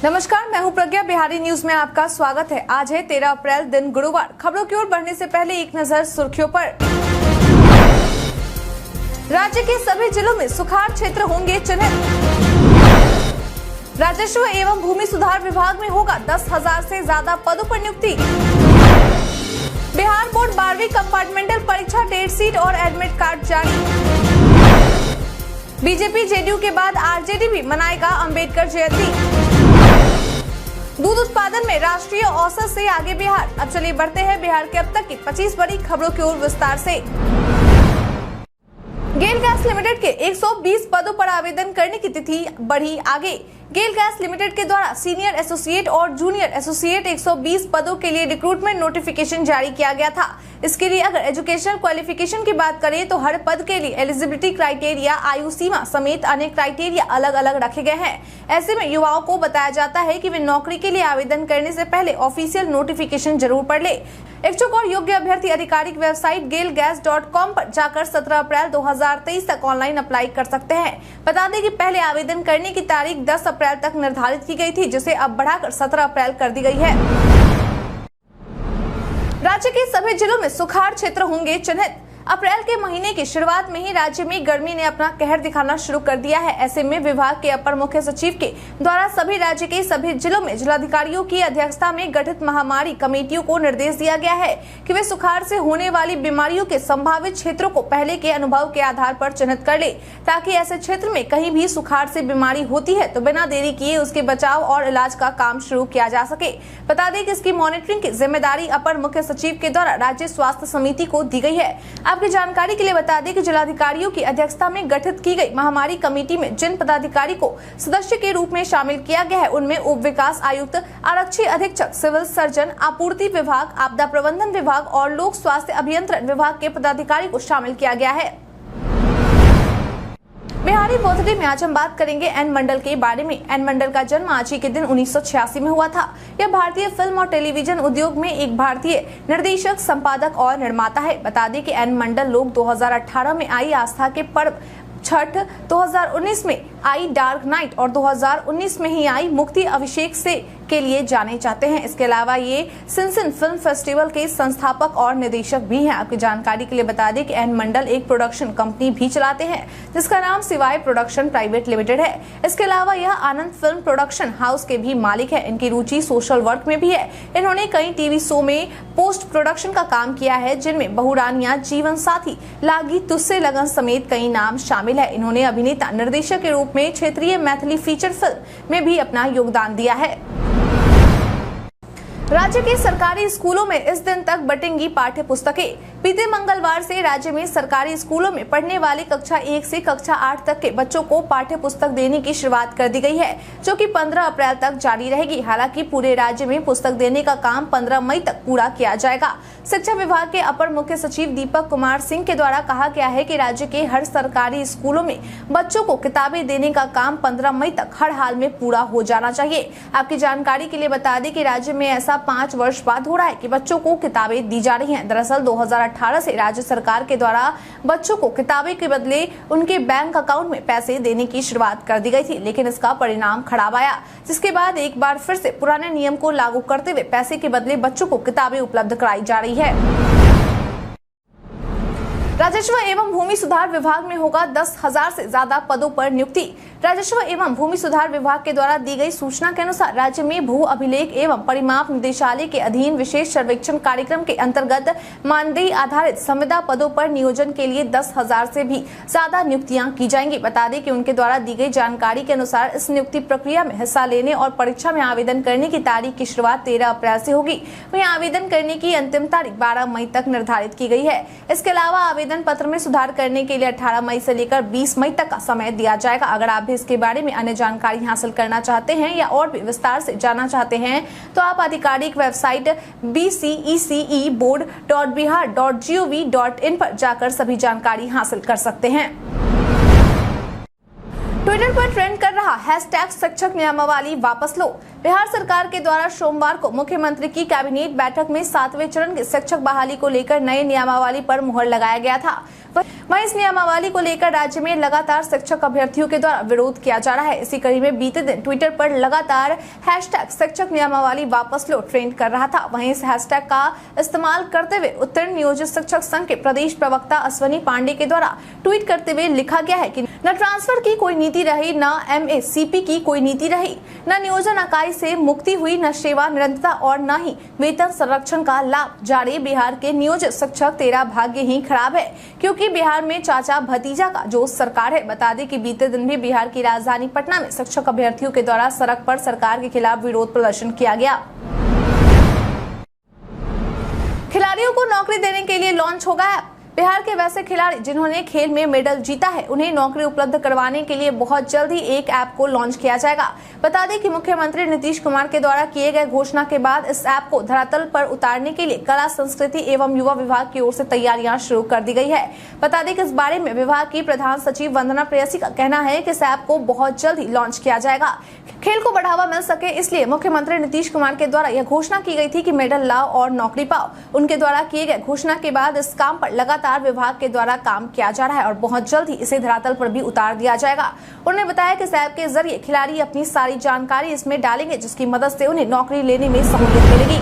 नमस्कार, मैं हूं प्रज्ञा। बिहारी न्यूज में आपका स्वागत है। आज है 13 अप्रैल, दिन गुरुवार। खबरों की ओर बढ़ने से पहले एक नजर सुर्खियों पर। राज्य के सभी जिलों में सुखाड़ क्षेत्र होंगे चिन्हित। राजस्व एवं भूमि सुधार विभाग में होगा 10,000 से ज्यादा पदों पर नियुक्ति। बिहार बोर्ड 12वीं कंपार्टमेंटल परीक्षा डेट शीट और एडमिट कार्ड जारी। बीजेपी जेडीयू के बाद आरजेडी भी मनाएगा अंबेडकर जयंती। दूध उत्पादन में राष्ट्रीय औसत से आगे बिहार। अब चलिए बढ़ते हैं बिहार के अब तक की 25 बड़ी खबरों की ओर विस्तार से। गेल गैस लिमिटेड के 120 पदों पर आवेदन करने की तिथि बढ़ी आगे। गेल गैस लिमिटेड के द्वारा सीनियर एसोसिएट और जूनियर एसोसिएट 120 पदों के लिए रिक्रूटमेंट नोटिफिकेशन जारी किया गया था। इसके लिए अगर एजुकेशनल क्वालिफिकेशन की बात करें तो हर पद के लिए एलिजिबिलिटी क्राइटेरिया, आयु सीमा समेत अनेक क्राइटेरिया अलग अलग रखे गए हैं। ऐसे में युवाओं को बताया जाता है कि वे नौकरी के लिए आवेदन करने से पहले ऑफिशियल नोटिफिकेशन जरूर पढ़ ले। इच्छुक और योग्य अभ्यर्थी आधिकारिक वेबसाइट gailgas.com पर जाकर 17 अप्रैल 2023 तक ऑनलाइन अप्लाई कर सकते हैं। बता दें कि पहले आवेदन करने की तारीख 10 अप्रैल तक निर्धारित की गई थी, जिसे अब बढ़ाकर 17 अप्रैल कर दी गई है। राज्य के सभी जिलों में सुखाड़ क्षेत्र होंगे चिन्हित। अप्रैल के महीने की शुरुआत में ही राज्य में गर्मी ने अपना कहर दिखाना शुरू कर दिया है। ऐसे में विभाग के अपर मुख्य सचिव के द्वारा सभी राज्य के सभी जिलों में जिलाधिकारियों की अध्यक्षता में गठित महामारी कमेटियों को निर्देश दिया गया है कि वे सुखाड़ से होने वाली बीमारियों के संभावित क्षेत्रों को पहले के अनुभव के आधार पर चिन्हित कर ले, ताकि ऐसे क्षेत्र में कहीं भी सुखाड़ से बीमारी होती है तो बिना देरी किए उसके बचाव और इलाज का काम शुरू किया जा सके। बता दें कि इसकी मॉनिटरिंग की जिम्मेदारी अपर मुख्य सचिव के द्वारा राज्य स्वास्थ्य समिति को दी गई है। आपकी जानकारी के लिए बता दें कि जिलाधिकारियों की अध्यक्षता में गठित की गई महामारी कमेटी में जिन पदाधिकारी को सदस्य के रूप में शामिल किया गया है उनमें उप विकास आयुक्त, आरक्षी अधीक्षक, सिविल सर्जन, आपूर्ति विभाग, आपदा प्रबंधन विभाग और लोक स्वास्थ्य अभियंत्रण विभाग के पदाधिकारी को शामिल किया गया है। बिहारी बर्थडे में आज हम बात करेंगे एन मंडल के बारे में। एन मंडल का जन्म आज ही के दिन 1986 में हुआ था। यह भारतीय फिल्म और टेलीविजन उद्योग में एक भारतीय निर्देशक, संपादक और निर्माता है। बता दें कि एन मंडल लोग 2018 में आई आस्था के पर्व छठ, 2019 में आई डार्क नाइट और 2019 में ही आई मुक्ति अभिषेक से के लिए जाने जाते हैं। इसके अलावा ये सिनसिन फिल्म फेस्टिवल के संस्थापक और निदेशक भी हैं। आपकी जानकारी के लिए बता दें कि एन मंडल एक प्रोडक्शन कंपनी भी चलाते हैं जिसका नाम सिवाय प्रोडक्शन प्राइवेट लिमिटेड है। इसके अलावा यह आनंद फिल्म प्रोडक्शन हाउस के भी मालिक है। इनकी रुचि सोशल वर्क में भी है। इन्होंने कई टीवी शो में पोस्ट प्रोडक्शन का काम किया है, जिनमें बहुरानिया, जीवन साथी, लागी, तुझसे लगन समेत कई नाम शामिल है। इन्होंने अभिनेता, निर्देशक के रूप में क्षेत्रीय मैथिली फीचर फिल्म में भी अपना योगदान दिया है। राज्य के सरकारी स्कूलों में इस दिन तक बटेंगी पाठ्य पुस्तकें। बीते मंगलवार से राज्य में सरकारी स्कूलों में पढ़ने वाले कक्षा 1 से कक्षा 8 तक के बच्चों को पाठ्य पुस्तक देने की शुरुआत कर दी गई है, जो कि 15 अप्रैल तक जारी रहेगी। हालांकि पूरे राज्य में पुस्तक देने का काम 15 मई तक पूरा किया जाएगा। शिक्षा विभाग के अपर मुख्य सचिव दीपक कुमार सिंह के द्वारा कहा गया है कि राज्य के हर सरकारी स्कूलों में बच्चों को किताबें देने का काम 15 मई तक हर हाल में पूरा हो जाना चाहिए। आपकी जानकारी के लिए बता दें कि राज्य में ऐसा 5 वर्ष बाद हो रहा है कि बच्चों को किताबें दी जा रही हैं। दरअसल 2018 से राज्य सरकार के द्वारा बच्चों को किताबें के बदले उनके बैंक अकाउंट में पैसे देने की शुरुआत कर दी गई थी, लेकिन इसका परिणाम खराब आया, जिसके बाद एक बार फिर से पुराने नियम को लागू करते हुए पैसे के बदले बच्चों को किताबें उपलब्ध कराई जा रही है। राजस्व एवं भूमि सुधार विभाग में होगा 10,000 से ज्यादा पदों पर नियुक्ति। राजस्व एवं भूमि सुधार विभाग के द्वारा दी गई सूचना के अनुसार राज्य में भू अभिलेख एवं परिमाप निदेशालय के अधीन विशेष सर्वेक्षण कार्यक्रम के अंतर्गत मानदेय आधारित संविदा पदों पर नियोजन के लिए 10,000 से भी ज्यादा नियुक्तियां की जाएंगी। बता दें कि उनके द्वारा दी गई जानकारी के अनुसार इस नियुक्ति प्रक्रिया में हिस्सा लेने और परीक्षा में आवेदन करने की तारीख की शुरुआत 13 अप्रैल से होगी। वहीं आवेदन करने की अंतिम तारीख 12 मई तक निर्धारित की गई है। इसके अलावा आवेदन पत्र में सुधार करने के लिए 18 मई से लेकर 20 मई तक का समय दिया जाएगा। अगर आप भी इसके बारे में अन्य जानकारी हासिल करना चाहते हैं या और भी विस्तार से जानना चाहते हैं तो आप आधिकारिक वेबसाइट bceceboard.bihar.gov.in पर जाकर सभी जानकारी हासिल कर सकते हैं। ट्विटर पर ट्रेंड कर रहा हैशटैग शिक्षक नियमावली वापस लो। बिहार सरकार के द्वारा सोमवार को मुख्यमंत्री की कैबिनेट बैठक में 7वें चरण की शिक्षक बहाली को लेकर नए नियमावली पर मुहर लगाया गया था। वहीं इस नियमावली को लेकर राज्य में लगातार शिक्षक अभ्यर्थियों के द्वारा विरोध किया जा रहा है। इसी कड़ी में बीते दिन ट्विटर पर लगातार हैशटैग शिक्षक नियमावली वापस लो ट्रेंड कर रहा था। वहीं इस हैशटैग का इस्तेमाल करते हुए उत्तीर्ण नियोजित शिक्षक संघ के प्रदेश प्रवक्ता अश्वनी पांडे के द्वारा ट्वीट करते हुए लिखा गया है कि न ट्रांसफर की कोई नीति रही, न MACP की कोई नीति रही, न नियोजन इकाई से मुक्ति हुई, न सेवा निरंतरता और न ही वेतन संरक्षण का लाभ। जारी बिहार के नियोजित शिक्षक तेरा भाग्य ही खराब है, क्योंकि बिहार में चाचा भतीजा का जो सरकार है। बता दें कि बीते दिन भी बिहार की राजधानी पटना में शिक्षक अभ्यर्थियों के द्वारा सड़क पर सरकार के खिलाफ विरोध प्रदर्शन किया गया। खिलाड़ियों को नौकरी देने के लिए लॉन्च होगा ऐप। बिहार के वैसे खिलाड़ी जिन्होंने खेल में मेडल जीता है, उन्हें नौकरी उपलब्ध करवाने के लिए बहुत जल्द ही एक ऐप को लॉन्च किया जाएगा। बता दें कि मुख्यमंत्री नीतीश कुमार के द्वारा किए गए घोषणा के बाद इस ऐप को धरातल पर उतारने के लिए कला संस्कृति एवं युवा विभाग की ओर से तैयारियां शुरू कर दी गई है। बता दें कि इस बारे में विभाग की प्रधान सचिव वंदना प्रेयसी का कहना है कि इस ऐप को बहुत जल्द ही लॉन्च किया जाएगा। खेल को बढ़ावा मिल सके, इसलिए मुख्यमंत्री नीतीश कुमार के द्वारा यह घोषणा की गई थी कि मेडल लाओ और नौकरी पाओ। उनके द्वारा किए गए घोषणा के बाद इस काम पर लगातार विभाग के द्वारा काम किया जा रहा है और बहुत जल्द ही इसे धरातल पर भी उतार दिया जाएगा। उन्होंने बताया कि इस ऐप के जरिए खिलाड़ी अपनी सारी जानकारी इसमें डालेंगे, जिसकी मदद से उन्हें नौकरी लेने में सहूलियत मिलेगी।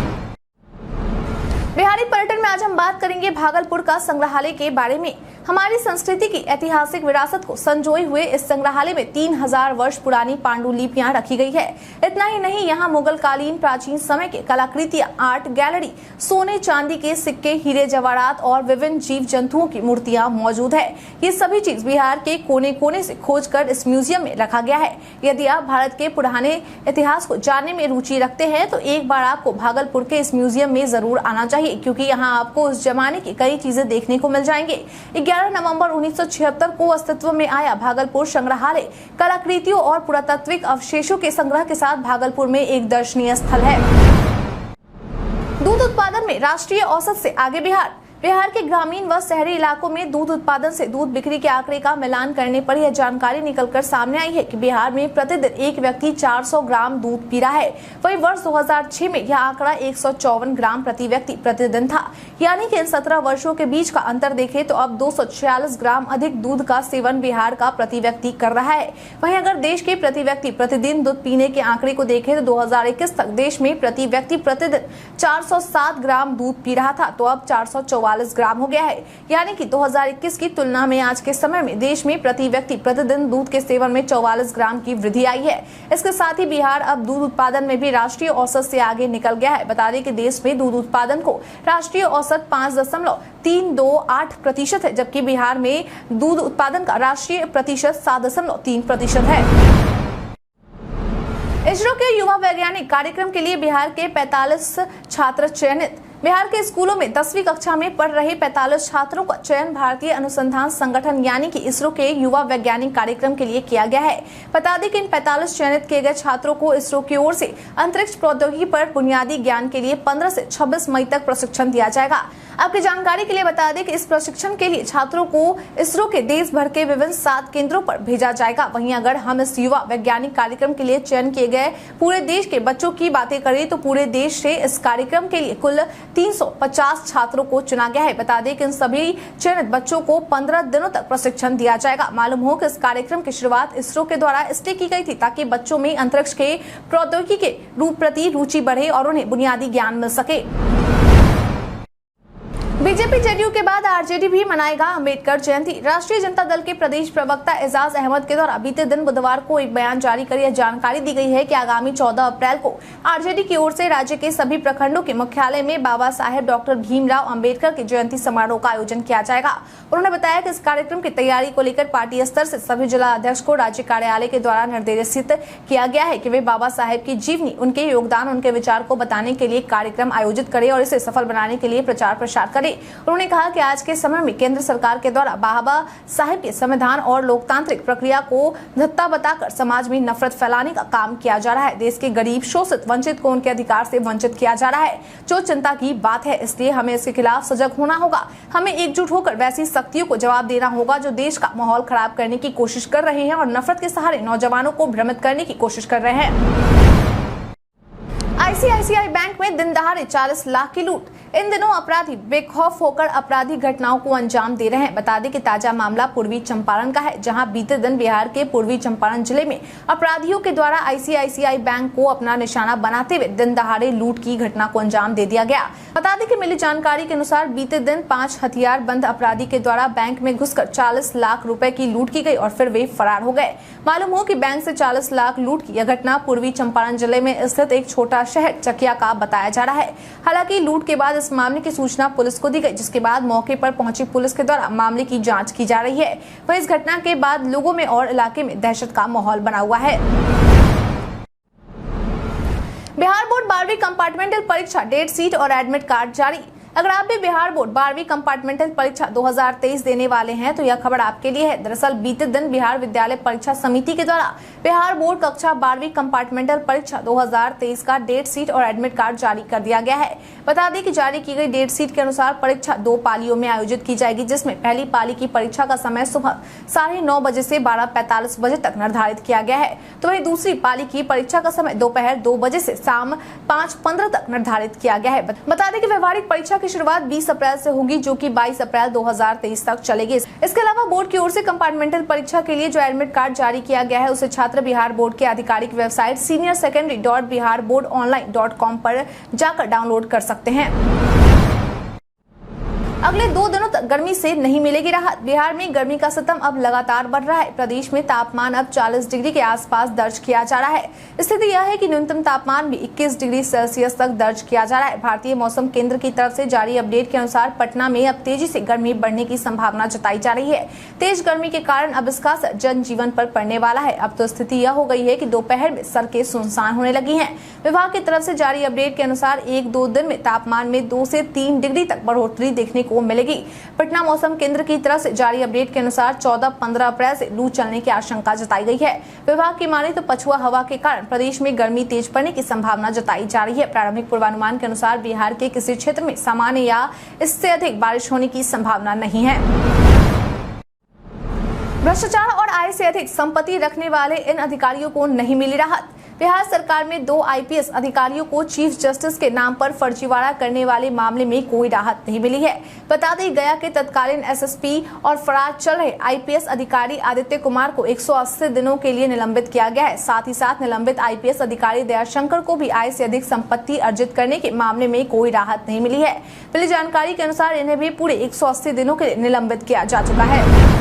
बिहारी पर्यटन में आज हम बात करेंगे भागलपुर का संग्रहालय के बारे में। हमारी संस्कृति की ऐतिहासिक विरासत को संजोए हुए इस संग्रहालय में 3000 वर्ष पुरानी पांडुलिपियां रखी गई है। इतना ही नहीं, यहाँ मुगल कालीन प्राचीन समय के कलाकृतियां, आर्ट गैलरी, सोने चांदी के सिक्के, हीरे जवाहरात और विभिन्न जीव जंतुओं की मूर्तियां मौजूद है। ये सभी चीज बिहार के कोने कोने से खोजकर इस म्यूजियम में रखा गया है। यदि आप भारत के पुराने इतिहास को जानने में रुचि रखते हैं तो एक बार आपको भागलपुर के इस म्यूजियम में जरूर आना चाहिए, क्योंकि यहाँ आपको उस जमाने की कई चीजें देखने को मिल जाएंगे। 11 नवंबर 1976 को अस्तित्व में आया भागलपुर संग्रहालय कलाकृतियों और पुरातात्विक अवशेषों के संग्रह के साथ भागलपुर में एक दर्शनीय स्थल है। दूध उत्पादन में राष्ट्रीय औसत से आगे बिहार के ग्रामीण व शहरी इलाकों में दूध उत्पादन से दूध बिक्री के आंकड़े का मिलान करने पर यह जानकारी निकलकर सामने आई है कि बिहार में प्रतिदिन एक व्यक्ति 400 ग्राम दूध पी रहा है। वहीं वर्ष 2006 में यह आंकड़ा 154 ग्राम प्रति व्यक्ति प्रतिदिन था। यानी कि इन 17 वर्षों के बीच का अंतर देखें तो अब 246 ग्राम अधिक दूध का सेवन बिहार का प्रति व्यक्ति कर रहा है। वहीं अगर देश के प्रति व्यक्ति प्रतिदिन दूध पीने के आंकड़े को देखें तो 2021 तक देश में प्रति व्यक्ति प्रतिदिन 407 ग्राम दूध पी रहा था, तो अब 444 ग्राम हो गया है। यानी कि 2021 की तुलना में आज के समय में देश में प्रति व्यक्ति प्रतिदिन दूध के सेवन में 44 ग्राम की वृद्धि आई है। इसके साथ ही बिहार अब दूध उत्पादन में भी राष्ट्रीय औसत से आगे निकल गया है। बता दें कि देश में दूध उत्पादन को राष्ट्रीय औसत 5.328% है, जबकि बिहार में दूध उत्पादन का राष्ट्रीय प्रतिशत 7.3% है। इसरो के युवा वैज्ञानिक कार्यक्रम के लिए बिहार के 45 छात्र चयनित। बिहार के स्कूलों में 10वीं कक्षा में पढ़ रहे 45 छात्रों का चयन भारतीय अनुसंधान संगठन यानी कि इसरो के युवा वैज्ञानिक कार्यक्रम के लिए किया गया है। बता दें कि इन 45 चयनित किए गए छात्रों को इसरो की ओर से अंतरिक्ष प्रौद्योगिकी पर बुनियादी ज्ञान के लिए 15 से 26 मई तक प्रशिक्षण दिया जाएगा। आपकी जानकारी के लिए बता दें कि इस प्रशिक्षण के लिए छात्रों को इसरो के देश भर के विभिन्न 7 केंद्रों पर भेजा जाएगा। वहीं अगर हम इस युवा वैज्ञानिक कार्यक्रम के लिए चयन किए गए पूरे देश के बच्चों की बातें करें तो पूरे देश से इस कार्यक्रम के लिए कुल 350 छात्रों को चुना गया है। बता दें कि इन सभी चयनित बच्चों को 15 दिनों तक प्रशिक्षण दिया जाएगा। मालूम हो कि इस कार्यक्रम की शुरुआत इसरो के द्वारा इसलिए की गई थी ताकि बच्चों में अंतरिक्ष के प्रौद्योगिकी के प्रति रुचि बढ़े और उन्हें बुनियादी ज्ञान मिल सके। बीजेपी जेडीयू के बाद आरजेडी भी मनाएगा अंबेडकर जयंती। राष्ट्रीय जनता दल के प्रदेश प्रवक्ता एजाज अहमद के द्वारा बीते दिन बुधवार को एक बयान जारी कर यह जानकारी दी गई है कि आगामी 14 अप्रैल को आरजेडी की ओर से राज्य के सभी प्रखंडों के मुख्यालय में बाबा साहेब डॉक्टर भीमराव अंबेडकर की जयंती समारोह का आयोजन किया जाएगा। उन्होंने बताया कि इस कार्यक्रम की तैयारी को लेकर पार्टी स्तर से सभी जिला अध्यक्ष को राज्य कार्यालय के द्वारा निर्देशित किया गया है कि वे बाबा साहेब की जीवनी, उनके योगदान, उनके विचार को बताने के लिए कार्यक्रम आयोजित करे और इसे सफल बनाने के लिए प्रचार प्रसार करे। हुई। उन्होंने कहा कि आज के समय में केंद्र सरकार के द्वारा बाबा साहेब के संविधान और लोकतांत्रिक प्रक्रिया को धत्ता बताकर समाज में नफरत फैलाने का काम किया जा रहा है। देश के गरीब, शोषित, वंचित को उनके अधिकार से वंचित किया जा रहा है, जो चिंता की बात है। इसलिए हमें इसके खिलाफ सजग होना होगा। हमें एकजुट होकर वैसी शक्तियों को जवाब देना होगा जो देश का माहौल खराब करने की कोशिश कर रहे हैं और नफरत के सहारे नौजवानों को भ्रमित करने की कोशिश कर रहे हैं। आईसीआईसीआई बैंक में दिन दहाड़े 40 लाख की लूट। इन दिनों अपराधी बेखौफ होकर आपराधिक घटनाओं को अंजाम दे रहे हैं। बता दें कि ताजा मामला पूर्वी चंपारण का है, जहां बीते दिन बिहार के पूर्वी चंपारण जिले में अपराधियों के द्वारा आईसीआईसीआई बैंक को अपना निशाना बनाते हुए दिन दहाड़े लूट की घटना को अंजाम दे दिया गया। बता दें कि मिली जानकारी के अनुसार बीते दिन 5 हथियारबंद अपराधी के द्वारा बैंक में घुसकर 40 लाख रुपए की लूट की गई और फिर वे फरार हो गए। मालूम हो कि बैंक से 40 लाख लूट की यह घटना पूर्वी चंपारण जिले में स्थित एक छोटा शहर चकिया का बताया जा रहा है। हालांकि लूट के बाद इस मामले की सूचना पुलिस को दी गई, जिसके बाद मौके पर पहुंची पुलिस के द्वारा मामले की जांच की जा रही है। वहीं इस घटना के बाद लोगों में और इलाके में दहशत का माहौल बना हुआ है। बिहार बोर्ड 12वीं कंपार्टमेंटल परीक्षा डेट शीट और एडमिट कार्ड जारी। अगर आप भी बिहार बोर्ड 12वीं कंपार्टमेंटल परीक्षा 2023 देने वाले हैं तो यह खबर आपके लिए है। दरअसल बीते दिन बिहार विद्यालय परीक्षा समिति के द्वारा बिहार बोर्ड कक्षा 12वीं कंपार्टमेंटल परीक्षा 2023 का डेट शीट और एडमिट कार्ड जारी कर दिया गया है। बता दें कि जारी की गई डेट शीट के अनुसार परीक्षा 2 पालियों में आयोजित की जाएगी, जिसमें पहली पाली की परीक्षा का समय सुबह 9:30 बजे से 12:45 बजे तक निर्धारित किया गया है। तो वहीं दूसरी पाली की परीक्षा का समय दोपहर 2 बजे से शाम 5:15 तक निर्धारित किया गया है। बता दें कि व्यवहारिक परीक्षा की शुरुआत 20 अप्रैल से होगी, जो कि 22 अप्रैल 2023 तक चलेगी। इसके अलावा बोर्ड की ओर से कंपार्टमेंटल परीक्षा के लिए जो एडमिट कार्ड जारी किया गया है उसे छात्र बिहार बोर्ड के आधिकारिक वेबसाइट senior-secondary.biharboardonline.com पर जाकर डाउनलोड कर सकते हैं। अगले 2 दिनों तक गर्मी से नहीं मिलेगी राहत। बिहार में गर्मी का सितम अब लगातार बढ़ रहा है। प्रदेश में तापमान अब 40 डिग्री के आसपास दर्ज किया जा रहा है। स्थिति यह है कि न्यूनतम तापमान भी 21 डिग्री सेल्सियस तक दर्ज किया जा रहा है। भारतीय मौसम केंद्र की तरफ से जारी अपडेट के अनुसार पटना में अब तेजी से गर्मी बढ़ने की संभावना जताई जा रही है। तेज गर्मी के कारण अब इसका असर जनजीवन पर पड़ने वाला है। अब तो स्थिति यह हो गई है कि दोपहर में सड़कें सुनसान होने लगी हैं। विभाग की तरफ से जारी अपडेट के अनुसार 1-2 दिन में तापमान में 2 से 3 डिग्री तक बढ़ोतरी देखने को मिलेगी। पटना मौसम केंद्र की तरफ से जारी अपडेट के अनुसार 14-15 अप्रैल से लू चलने की आशंका जताई गई है। विभाग की माने तो पछुआ हवा के कारण प्रदेश में गर्मी तेज पड़ने की संभावना जताई जा रही है। प्रारंभिक पूर्वानुमान के अनुसार बिहार के किसी क्षेत्र में सामान्य या इससे अधिक बारिश होने की संभावना नहीं है। भ्रष्टाचार और आय से अधिक संपत्ति रखने वाले इन अधिकारियों को नहीं मिली राहत। बिहार सरकार में 2 आईपीएस अधिकारियों को चीफ जस्टिस के नाम पर फर्जीवाड़ा करने वाले मामले में कोई राहत नहीं मिली है। बता दें गया के तत्कालीन एसएसपी और फरार चल रहे आईपीएस अधिकारी आदित्य कुमार को 180 दिनों के लिए निलंबित किया गया है। साथ ही साथ निलंबित आईपीएस अधिकारी दयाशंकर को भी आय से अधिक संपत्ति अर्जित करने के मामले में कोई राहत नहीं मिली है। मिली जानकारी के अनुसार इन्हें भी पूरे 180 दिनों के लिए निलंबित किया जा चुका है।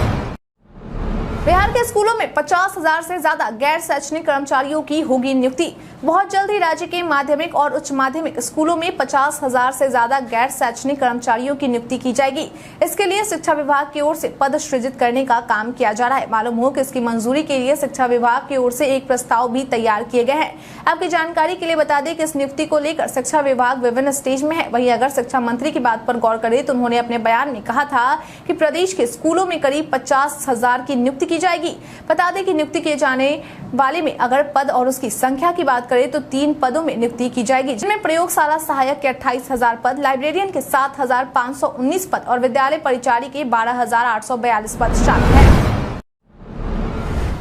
बिहार के स्कूलों में 50,000 से ज्यादा गैर शैक्षणिक कर्मचारियों की होगी नियुक्ति। बहुत जल्द ही राज्य के माध्यमिक और उच्च माध्यमिक स्कूलों में 50,000 से ज्यादा गैर शैक्षणिक कर्मचारियों की नियुक्ति की जाएगी। इसके लिए शिक्षा विभाग की ओर से पद सृजित करने का काम किया जा रहा है। मालूम हो कि इसकी मंजूरी के लिए शिक्षा विभाग की ओर से एक प्रस्ताव भी तैयार किए गए हैं। आपकी जानकारी के लिए बता दें कि इस नियुक्ति को लेकर शिक्षा विभाग विभिन्न स्टेज में है। वहीं अगर शिक्षा मंत्री की बात पर गौर करें तो उन्होंने अपने बयान में कहा था कि प्रदेश के स्कूलों में करीब 50,000 की नियुक्ति की जाएगी। बता दें कि नियुक्ति किए जाने वाले में अगर पद और उसकी संख्या की बात करें तो 3 पदों में नियुक्ति की जाएगी, जिनमें प्रयोगशाला सहायक के 28,000 पद, लाइब्रेरियन के 7,519 पद और विद्यालय परिचारी के 12,842 पद शामिल है।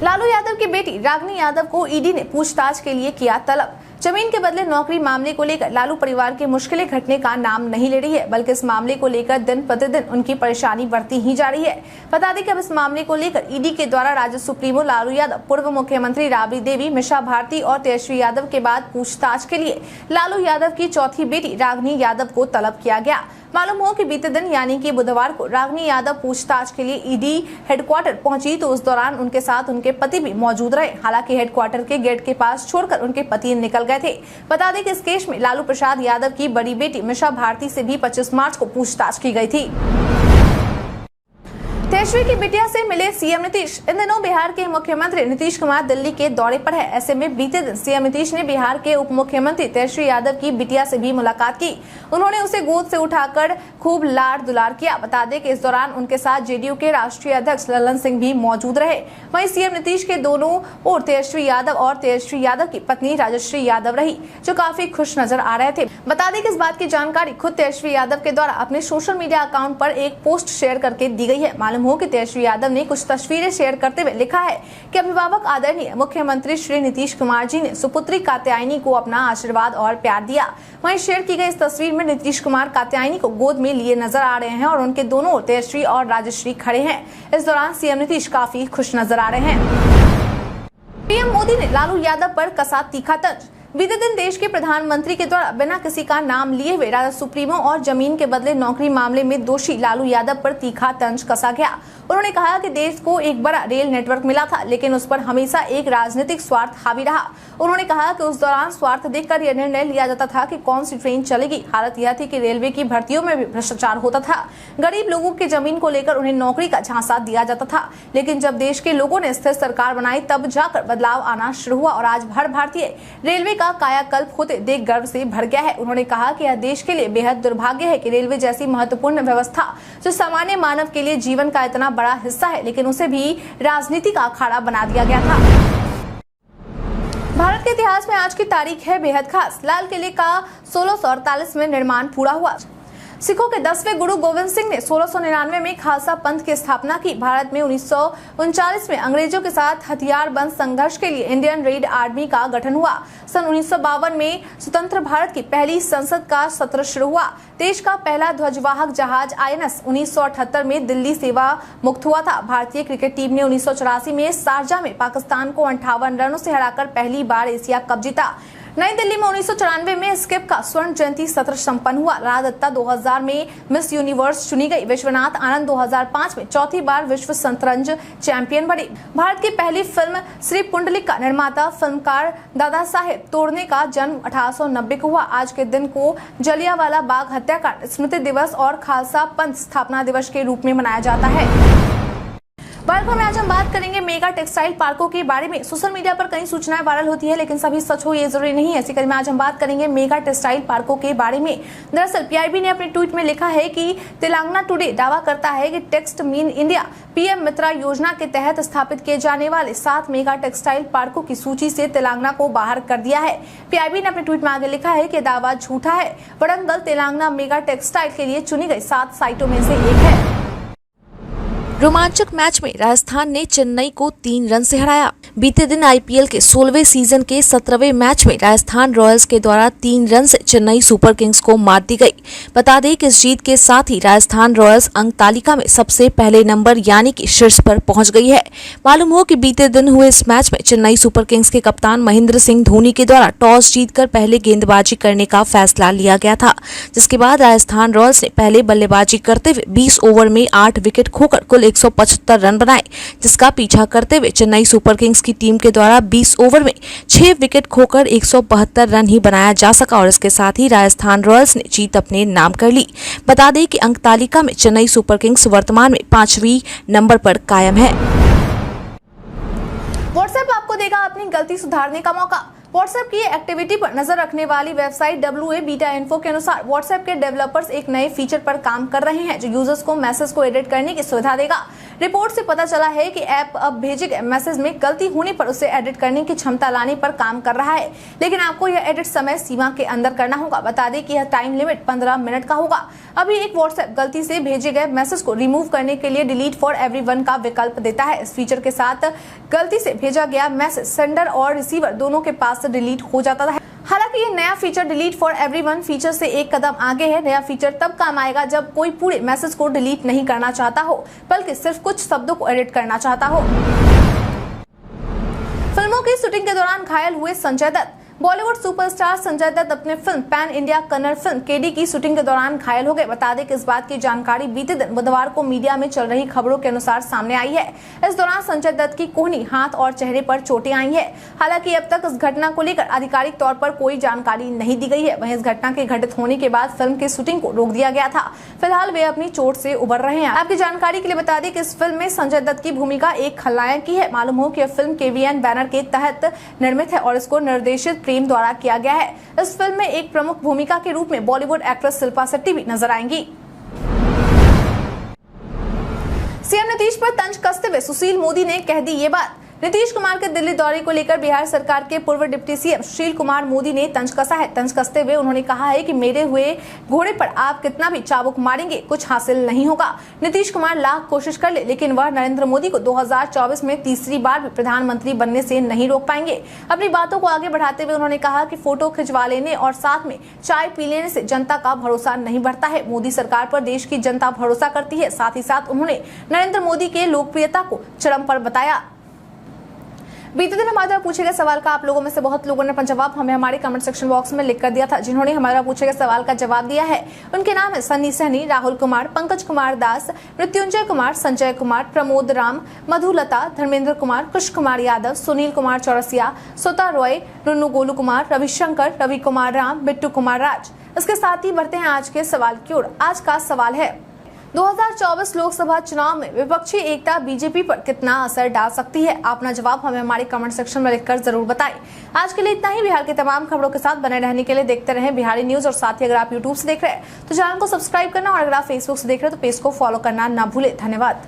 लालू यादव की बेटी रागिनी यादव को ईडी ने पूछताछ के लिए किया तलब। जमीन के बदले नौकरी मामले को लेकर लालू परिवार की मुश्किलें घटने का नाम नहीं ले रही है, बल्कि इस मामले को लेकर दिन प्रतिदिन उनकी परेशानी बढ़ती ही जा रही है। बता दें कि अब इस मामले को लेकर ईडी के द्वारा राज्य सुप्रीमो लालू यादव, पूर्व मुख्यमंत्री राबड़ी देवी, मीसा भारती और तेजस्वी यादव के बाद पूछताछ के लिए लालू यादव की चौथी बेटी रागिनी यादव को तलब किया गया। मालूम हो कि बीते दिन यानी कि बुधवार को रागिनी यादव पूछताछ के लिए ईडी हेडक्वार्टर पहुंची, तो उस दौरान उनके साथ उनके पति भी मौजूद रहे। हालांकि हेडक्वार्टर के गेट के पास छोड़कर उनके पति निकल गए थे। बता दें कि इस केस में लालू प्रसाद यादव की बड़ी बेटी मीसा भारती से भी 25 मार्च को पूछताछ की गई थी। तेजस्वी की बिटिया से मिले सीएम नीतीश। इन दिनों बिहार के मुख्यमंत्री नीतीश कुमार दिल्ली के दौरे पर है। ऐसे में बीते दिन सीएम नीतीश ने बिहार के उप मुख्यमंत्री तेजस्वी यादव की बिटिया से भी मुलाकात की। उन्होंने उसे गोद से उठाकर खूब लाड दुलार किया। बता दें कि इस दौरान उनके साथ जेडीयू के राष्ट्रीय अध्यक्ष ललन सिंह भी मौजूद रहे। वहीं सीएम नीतीश के दोनों ओर तेजस्वी यादव और तेजस्वी यादव की पत्नी राजश्री यादव रही, जो काफी खुश नजर आ रहे थे। बता दें कि इस बात की जानकारी खुद तेजस्वी यादव के द्वारा अपने सोशल मीडिया अकाउंट पर एक पोस्ट शेयर करके दी गई है। मालूम हो कि तेजस्वी यादव ने कुछ तस्वीरें शेयर करते हुए लिखा है कि अभिभावक आदरणीय मुख्यमंत्री श्री नीतीश कुमार जी ने सुपुत्री कात्यायनी को अपना आशीर्वाद और प्यार दिया। वहीं शेयर की गई इस तस्वीर में नीतीश कुमार कात्यायनी को गोद में लिए नजर आ रहे हैं और उनके दोनों ओर तेजस्वी और राजश्री खड़े हैं। इस दौरान सीएम नीतीश काफी खुश नजर आ रहे हैं। पीएम मोदी ने लालू यादव पर कसा तीखा तंज। बीते दिन देश के प्रधानमंत्री के द्वारा बिना किसी का नाम लिए हुए राजा सुप्रीमो और जमीन के बदले नौकरी मामले में दोषी लालू यादव पर तीखा तंज कसा गया। उन्होंने कहा कि देश को एक बड़ा रेल नेटवर्क मिला था, लेकिन उस पर हमेशा एक राजनीतिक स्वार्थ हावी रहा। उन्होंने कहा कि उस दौरान स्वार्थ देखकर यह निर्णय लिया जाता था कि कौन सी ट्रेन चलेगी। हालत यह थी कि रेलवे की भर्तियों में भी भ्रष्टाचार होता था। गरीब लोगों की जमीन को लेकर उन्हें नौकरी का झांसा दिया जाता था, लेकिन जब देश के लोगों ने स्थिर सरकार बनाई तब जाकर बदलाव आना शुरू हुआ और आज भर भारतीय रेलवे का कायाकल्प होते देख गर्व से भर गया है। उन्होंने कहा कि यह देश के लिए बेहद दुर्भाग्य है कि रेलवे जैसी महत्वपूर्ण व्यवस्था जो सामान्य मानव के लिए जीवन का इतना बड़ा हिस्सा है, लेकिन उसे भी राजनीति का अखाड़ा बना दिया गया था। भारत के इतिहास में आज की तारीख है बेहद खास। लाल किले का 1648 में निर्माण पूरा हुआ। सिखों के 10वें गुरु गोविंद सिंह ने 1699 में खालसा पंथ की स्थापना की। भारत में 1939 में अंग्रेजों के साथ हथियारबंद संघर्ष के लिए इंडियन रेड आर्मी का गठन हुआ। सन 1952 में स्वतंत्र भारत की पहली संसद का सत्र शुरू हुआ। देश का पहला ध्वजवाहक जहाज INS 1978 में दिल्ली सेवा मुक्त हुआ था। भारतीय क्रिकेट टीम ने 1984 में शारजाह में पाकिस्तान को 58 रनों से हराकर पहली बार एशिया कप जीता। नई दिल्ली में 1994 में स्किप का स्वर्ण जयंती सत्र संपन्न हुआ। राधा दत्ता 2000 में मिस यूनिवर्स चुनी गई। विश्वनाथ आनंद 2005 में चौथी बार विश्व शतरंज चैंपियन बने। भारत की पहली फिल्म श्री पुंडलिक का निर्माता फिल्मकार दादा साहेब तोड़ने का जन्म 1890 को हुआ। आज के दिन को जलियांवाला बाग हत्याकांड स्मृति दिवस और खालसा पंथ स्थापना दिवस के रूप में मनाया जाता है। भारत में आज हम बात करेंगे मेगा टेक्सटाइल पार्कों के बारे में। सोशल मीडिया पर कई सूचनाएं वायरल होती है, लेकिन सभी सच हो ये जरूरी नहीं है। इसी कड़ी में आज हम बात करेंगे मेगा टेक्सटाइल पार्कों के बारे में। दरअसल PIB ने अपने ट्वीट में लिखा है कि तेलंगाना टुडे दावा करता है कि टेक्स्ट मीन इंडिया PM मित्रा योजना के तहत स्थापित किए जाने वाले 7 मेगा टेक्सटाइल पार्कों की सूची से तेलंगाना को बाहर कर दिया है। PIB ने अपने ट्वीट में आगे लिखा है कि दावा झूठा है। वरंगल तेलंगाना मेगा टेक्सटाइल के लिए चुनी गई 7 साइटों में से एक है। रोमांचक मैच में राजस्थान ने चेन्नई को 3 रन से हराया। बीते दिन IPL के 16वें सीजन के 17वें मैच में राजस्थान रॉयल्स के द्वारा 3 रन से चेन्नई सुपर किंग्स को मात दी गई। बता दें कि इस जीत के साथ ही राजस्थान रॉयल्स अंक तालिका में सबसे पहले नंबर यानी कि शीर्ष पर पहुंच गई है। मालूम हो कि बीते दिन हुए इस मैच में चेन्नई सुपर किंग्स के कप्तान महेंद्र सिंह धोनी के द्वारा टॉस जीतकर पहले गेंदबाजी करने का फैसला लिया गया था, जिसके बाद राजस्थान रॉयल्स ने पहले बल्लेबाजी करते हुए 20 ओवर में 8 विकेट खोकर कुल 175 रन बनाए, जिसका पीछा करते हुए चेन्नई सुपर किंग्स की टीम के द्वारा 20 ओवर में 6 विकेट खोकर 172 रन ही बनाया जा सका और इसके साथ ही राजस्थान रॉयल्स ने जीत अपने नाम कर ली। बता दें कि अंक तालिका में चेन्नई सुपर किंग्स वर्तमान में 5वीं नंबर पर कायम है। व्हाट्सएप आपको देगा अपनी गलती सुधारने का मौका। व्हाट्सएप की एक्टिविटी पर नजर रखने वाली वेबसाइट WA बीटा इन्फो के अनुसार व्हाट्सएप के डेवलपर्स एक नए फीचर पर काम कर रहे हैं जो यूजर्स को मैसेज को एडिट करने की सुविधा देगा। रिपोर्ट से पता चला है कि ऐप अब भेजे गए मैसेज में गलती होने पर उसे एडिट करने की क्षमता लाने पर काम कर रहा है, लेकिन आपको यह एडिट समय सीमा के अंदर करना होगा। बता दें कि यह टाइम लिमिट 15 मिनट का होगा। अभी एक व्हाट्सएप गलती से भेजे गए मैसेज को रिमूव करने के लिए डिलीट फॉर एवरीवन का विकल्प देता है। इस फीचर के साथ गलती से भेजा गया मैसेज सेंडर और रिसीवर दोनों के पास से डिलीट हो जाता है। हालांकि ये नया feature delete for everyone feature से एक कदम आगे है। नया फीचर तब काम आएगा जब कोई पूरे मैसेज को डिलीट नहीं करना चाहता हो, बल्कि सिर्फ कुछ शब्दों को एडिट करना चाहता हो। फिल्मों की शूटिंग के दौरान घायल हुए संजय दत्त। बॉलीवुड सुपरस्टार संजय दत्त अपने film pan India Kannada film KD की शूटिंग के दौरान घायल हो गए। बता दें कि इस बात की जानकारी बीते दिन बुधवार को मीडिया में चल रही खबरों के अनुसार सामने आई है। इस दौरान संजय दत्त की कोहनी, हाथ और चेहरे पर चोटें आई है। हालांकि अब तक इस घटना को लेकर आधिकारिक तौर पर कोई जानकारी नहीं दी गई है। वहीं इस घटना के घटित होने के बाद फिल्म की शूटिंग को रोक दिया गया था। फिलहाल वे अपनी चोट से उबर रहे हैं। आपकी जानकारी के लिए बता दें कि इस फिल्म में संजय दत्त की भूमिका एक खलनायक की है। मालूम हो कि यह फिल्म KVN बैनर के तहत निर्मित है और इसको निर्देशित प्रेम द्वारा किया गया है। इस फिल्म में एक प्रमुख भूमिका के रूप में बॉलीवुड एक्ट्रेस शिल्पा शेट्टी भी नजर आएंगी। सीएम नीतीश पर तंज कसते हुए सुशील मोदी ने कह दी ये बात। नीतीश कुमार के दिल्ली दौरे को लेकर बिहार सरकार के पूर्व डिप्टी सीएम सुशील कुमार मोदी ने तंज कसा है। तंज कसते हुए उन्होंने कहा है कि मेरे हुए घोड़े पर आप कितना भी चाबुक मारेंगे, कुछ हासिल नहीं होगा। नीतीश कुमार लाख कोशिश कर ले, लेकिन वह नरेंद्र मोदी को 2024 में तीसरी बार भी प्रधानमंत्री बनने से नहीं रोक पाएंगे। अपनी बातों को आगे बढ़ाते हुए उन्होंने कहा कि फोटो खिंचवा लेने और साथ में चाय पी लेने से जनता का भरोसा नहीं बढ़ता है। मोदी सरकार पर देश की जनता भरोसा करती है। साथ ही साथ उन्होंने नरेंद्र मोदी के लोकप्रियता को चरम पर बताया। बीते दिन हमारे द्वारा पूछे गए सवाल का आप लोगों में से बहुत लोगों ने अपना जवाब हमें हमारे कमेंट सेक्शन बॉक्स में लिख कर दिया था। जिन्होंने हमारे द्वारा पूछे गए सवाल का जवाब दिया है उनके नाम है सन्नी सहनी, राहुल कुमार, पंकज कुमार दास, मृत्युंजय कुमार, संजय कुमार, प्रमोद राम, मधुलता, धर्मेंद्र कुमार, कुश कुमार यादव, सुनील कुमार चौरसिया, सोता रॉय, रुन्नू गोलू कुमार, रविशंकर, रवि कुमार राम, बिट्टू कुमार राज। इसके साथ ही बढ़ते हैं आज के सवाल की ओर। आज का सवाल है 2024 लोकसभा चुनाव में विपक्षी एकता बीजेपी पर कितना असर डाल सकती है? अपना जवाब हमें हमारे कमेंट सेक्शन में लिखकर जरूर बताएं। आज के लिए इतना ही। बिहार की तमाम खबरों के साथ बने रहने के लिए देखते रहें बिहारी न्यूज। और साथ ही अगर आप यूट्यूब से देख रहे हैं तो चैनल को सब्सक्राइब करना और अगर आप फेसबुक से देख रहे हैं तो पेज को फॉलो करना ना भूलें। धन्यवाद।